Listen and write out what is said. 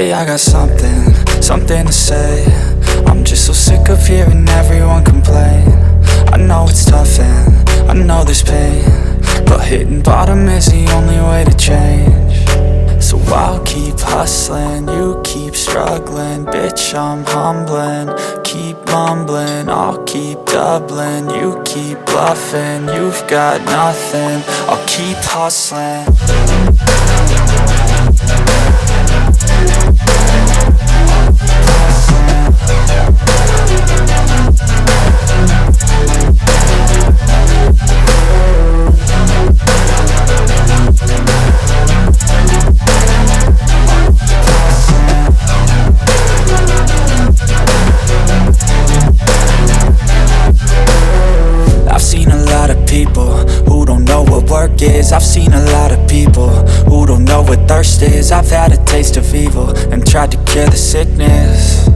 Lately I got something to say. I'm just so sick of hearing everyone complain. I know it's tough and I know there's pain, but hitting bottom is the only way to change. So I'll keep hustling, you keep struggling. Bitch, I'm humbling, keep mumbling. I'll keep doubling, you keep bluffing. You've got nothing, I'll keep hustling. I've seen a lot of people who don't know what work is. I've seen a lot of people who don't know what thirst is. I've had a taste of evil and tried to cure the sickness,